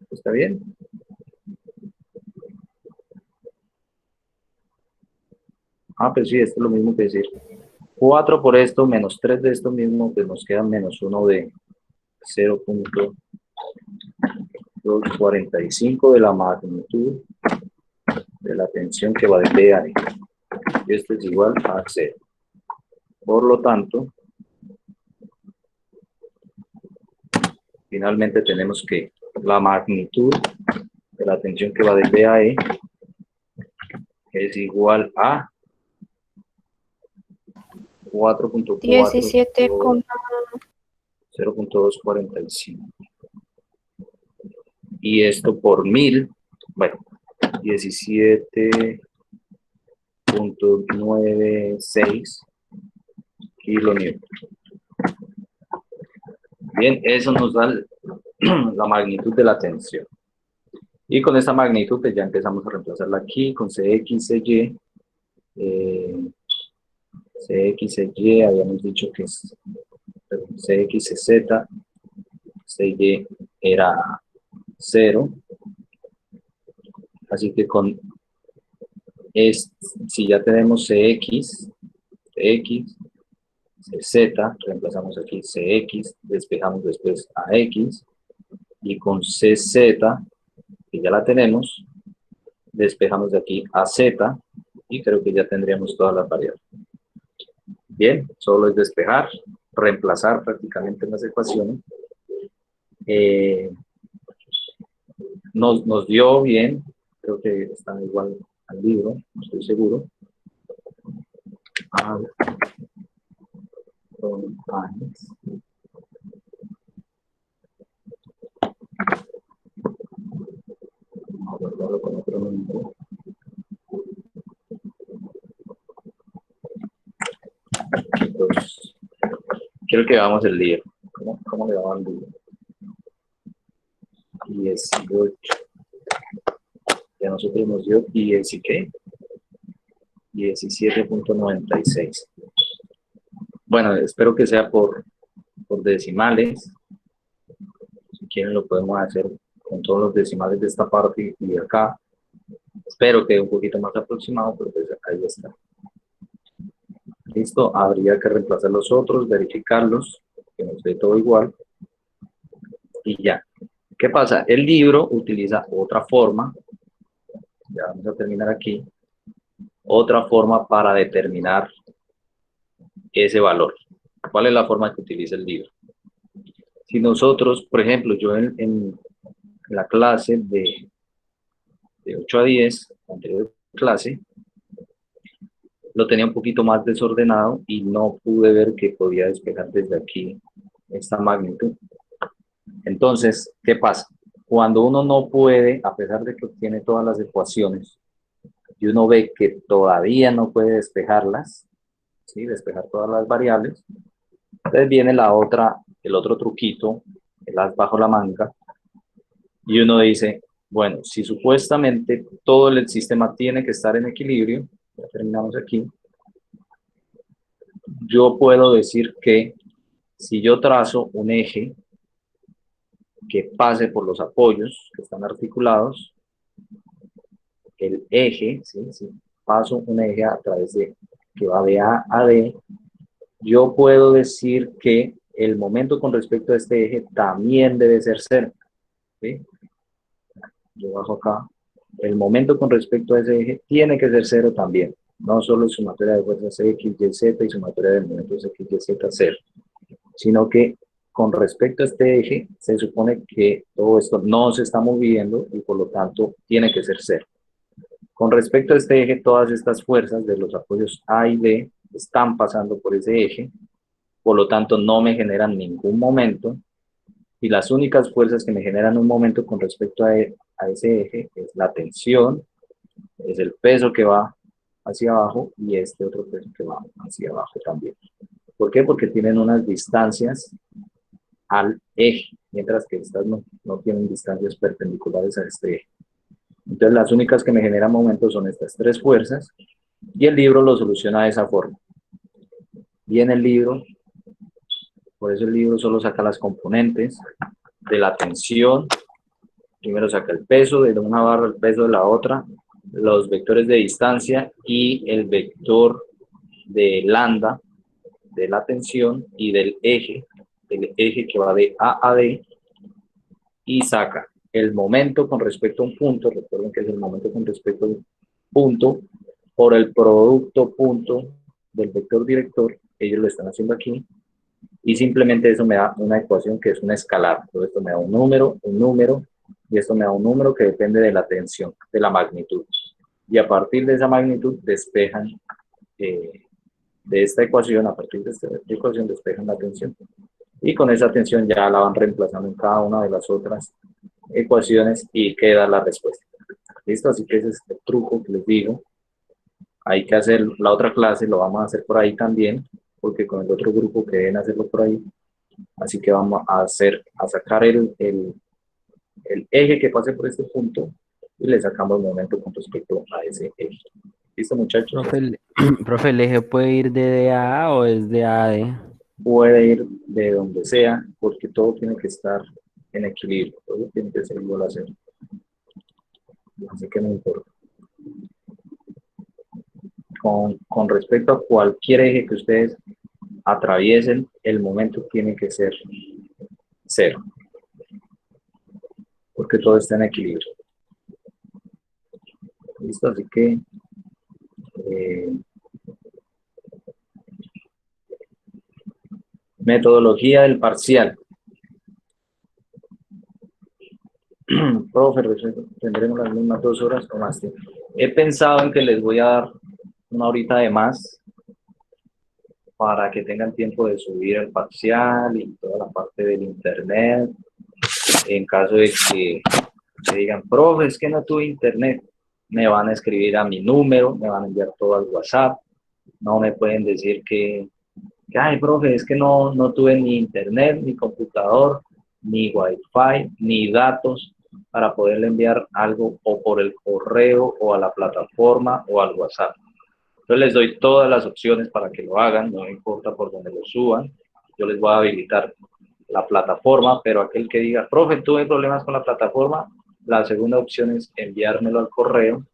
¿está bien? Pues sí, esto es lo mismo que decir 4 por esto menos 3 de esto mismo, pues nos queda menos 1 de 0.245 de la magnitud de la tensión que va de B a E. Y esto es igual a 0. Por lo tanto, finalmente tenemos que la magnitud de la tensión que va de B a E es igual a 4.4 17 con 0.245. Y esto por 1000, bueno, 17.96 kilonewton. Bien, eso nos da la magnitud de la tensión. Y con esta magnitud pues ya empezamos a reemplazarla aquí con CX, CY. CX, CY, habíamos dicho que es CX, CZ, CY era 0. Así que con si ya tenemos CX, CZ, reemplazamos aquí CX, despejamos después a X, y con CZ, que ya la tenemos, despejamos de aquí a Z, y creo que ya tendríamos todas las variables. Bien, solo es despejar, reemplazar prácticamente en las ecuaciones. Nos dio bien, creo que está igual al libro, no estoy seguro. Vamos a guardarlo con otro número. Quiero que veamos el libro. ¿Cómo le va al libro? 18. Y a nosotros nos dio 10 y qué? 17.96. Bueno, espero que sea por decimales. Si quieren lo podemos hacer con todos los decimales de esta parte y de acá. Espero que un poquito más aproximado, pero pues ahí está. Listo, habría que reemplazar los otros, verificarlos, que nos dé todo igual. Y ya. ¿Qué pasa? El libro utiliza otra forma. Ya vamos a terminar aquí. Otra forma para determinar ese valor. ¿Cuál es la forma que utiliza el libro? Si nosotros, por ejemplo, yo en la clase de 8 a 10, la anterior clase, lo tenía un poquito más desordenado y no pude ver que podía despejar desde aquí esta magnitud. Entonces, ¿qué pasa? Cuando uno no puede, a pesar de que obtiene todas las ecuaciones, y uno ve que todavía no puede despejarlas, ¿sí? Despejar todas las variables, entonces viene el otro truquito, el as bajo la manga, y uno dice, bueno, si supuestamente todo el sistema tiene que estar en equilibrio, ya terminamos aquí, yo puedo decir que si yo trazo un eje que pase por los apoyos que están articulados, el eje, ¿sí? Paso un eje a través de, que va de A a D, yo puedo decir que el momento con respecto a este eje también debe ser cero, ¿sí? Yo bajo acá, el momento con respecto a ese eje tiene que ser cero también, no solo sumatoria de fuerzas X, Y, Z y sumatoria de momentos X, Y, Z, cero, sino que con respecto a este eje se supone que todo esto no se está moviendo y por lo tanto tiene que ser cero. Con respecto a este eje, todas estas fuerzas de los apoyos A y B están pasando por ese eje, por lo tanto no me generan ningún momento, y las únicas fuerzas que me generan un momento con respecto a ese eje es la tensión, es el peso que va hacia abajo y este otro peso que va hacia abajo también. ¿Por qué? Porque tienen unas distancias al eje, mientras que estas no tienen distancias perpendiculares a este eje. Entonces las únicas que me generan momentos son estas tres fuerzas y el libro lo soluciona de esa forma. Y en el libro, por eso el libro solo saca las componentes de la tensión, primero saca el peso de una barra, el peso de la otra, los vectores de distancia y el vector de lambda de la tensión y del eje que va de A a D, y saca el momento con respecto a un punto, recuerden que es el momento con respecto a un punto, por el producto punto del vector director, ellos lo están haciendo aquí, y simplemente eso me da una ecuación que es una escalar. Todo esto me da un número, y esto me da un número que depende de la tensión, de la magnitud. Y a partir de esa magnitud despejan, de esta ecuación, a partir de esta ecuación despejan la tensión. Y con esa tensión ya la van reemplazando en cada una de las otras ecuaciones y queda la respuesta. ¿Listo? Así que ese es el truco que les digo. Hay que hacer la otra clase, lo vamos a hacer por ahí también, porque con el otro grupo que deben hacerlo por ahí. Así que vamos a sacar el eje que pase por este punto y le sacamos el momento con respecto a ese eje. ¿Listo, muchachos? Profe, ¿el eje puede ir de D a A o es de A a D? Puede ir de donde sea, porque todo tiene que estar en equilibrio, todo tiene que ser igual a cero. Así que no importa. Con respecto a cualquier eje que ustedes atraviesen, el momento tiene que ser cero, porque todo está en equilibrio. ¿Listo? Así que metodología del parcial. Profe, tendremos las mismas 2 horas o más tiempo. He pensado en que les voy a dar una horita de más para que tengan tiempo de subir el parcial y toda la parte del internet. En caso de que se digan, profe, es que no tuve internet, me van a escribir a mi número, me van a enviar todo al WhatsApp. No me pueden decir que Que, ay, profe, es que no tuve ni internet, ni computador, ni wifi, ni datos para poderle enviar algo o por el correo o a la plataforma o al WhatsApp. Entonces les doy todas las opciones para que lo hagan, no importa por dónde lo suban. Yo les voy a habilitar la plataforma, pero aquel que diga, profe, tuve problemas con la plataforma, la segunda opción es enviármelo al correo.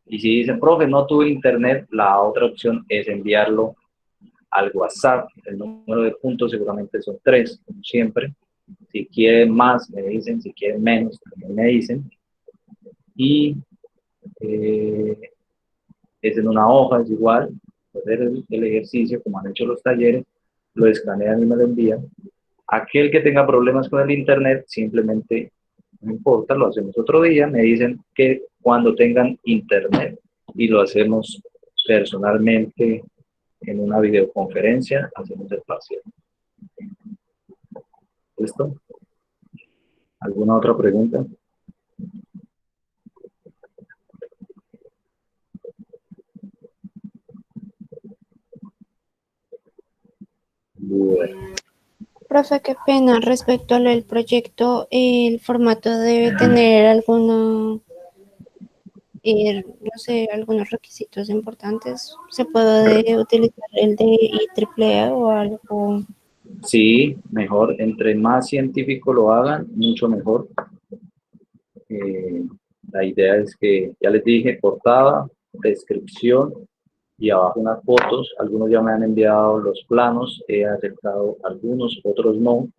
Y si dicen, profe, no tuve internet, la otra opción es enviarlo al WhatsApp. El número de puntos seguramente son 3, como siempre. Si quieren más, me dicen. Si quieren menos, también me dicen. Y es en una hoja, es igual. Hacer el ejercicio, como han hecho los talleres, lo escanean y me lo envían. Aquel que tenga problemas con el internet, simplemente, no importa, lo hacemos otro día. Me dicen que cuando tengan internet y lo hacemos personalmente en una videoconferencia, hacemos el parcial. ¿Listo? ¿Alguna otra pregunta? Bueno. Profe, qué pena. Respecto a lo del proyecto, ¿el formato debe tener alguna, no sé, algunos requisitos importantes? ¿Se puede utilizar el de IEEE o algo? Sí, mejor. Entre más científico lo hagan, mucho mejor. La idea es que, ya les dije, portada, descripción y abajo unas fotos. Algunos ya me han enviado los planos, he aceptado algunos, otros no.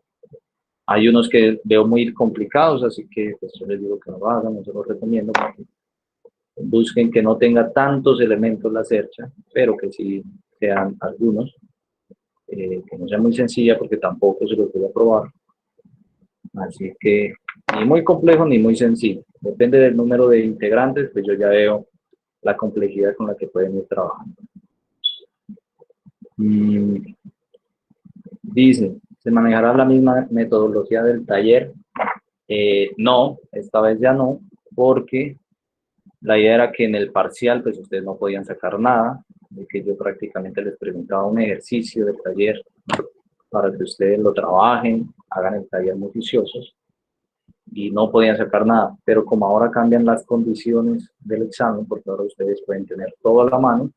Hay unos que veo muy complicados, así que pues, yo les digo que no lo hagan, no se los recomiendo. Busquen que no tenga tantos elementos la cercha, pero que sí sean algunos, que no sea muy sencilla porque tampoco se los voy a probar. Así que ni muy complejo ni muy sencillo. Depende del número de integrantes, pues yo ya veo la complejidad con la que pueden ir trabajando. Dice, ¿se manejará la misma metodología del taller? No, esta vez ya no, porque la idea era que en el parcial pues ustedes no podían sacar nada, de que yo prácticamente les preguntaba un ejercicio del taller para que ustedes lo trabajen, hagan el taller muy juiciosos, y no podían sacar nada. Pero como ahora cambian las condiciones del examen, porque ahora ustedes pueden tener todo a la mano,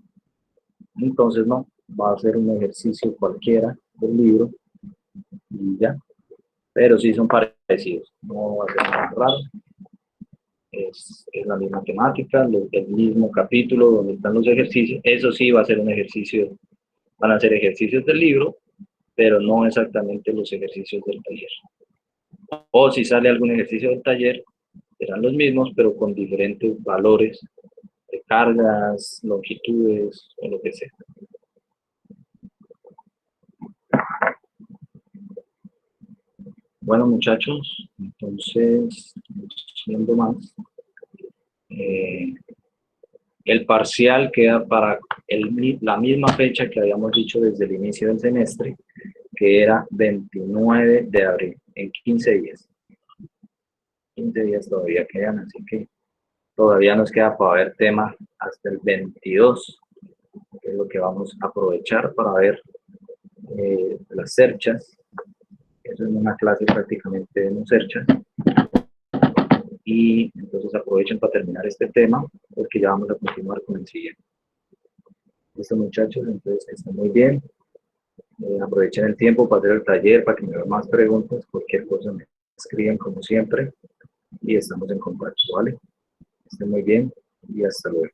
entonces no, va a ser un ejercicio cualquiera del libro y ya. Pero sí son parecidos, no va a ser nada raro. Es la misma temática, el mismo capítulo donde están los ejercicios. Eso sí va a ser un ejercicio, van a ser ejercicios del libro, pero no exactamente los ejercicios del taller. O si sale algún ejercicio del taller, serán los mismos, pero con diferentes valores de cargas, longitudes o lo que sea. Bueno, muchachos, entonces, siendo más, el parcial queda para la misma fecha que habíamos dicho desde el inicio del semestre, que era 29 de abril, en 15 días. 15 días todavía quedan, así que todavía nos queda para ver tema hasta el 22, que es lo que vamos a aprovechar para ver las cerchas. Eso es una clase prácticamente de no cerchas. Y entonces aprovechen para terminar este tema, porque ya vamos a continuar con el siguiente. Listo, muchachos, entonces está muy bien. Aprovechen el tiempo para hacer el taller, para que me hagan más preguntas, cualquier cosa me escriben como siempre y estamos en contacto, ¿vale? Estén muy bien y hasta luego.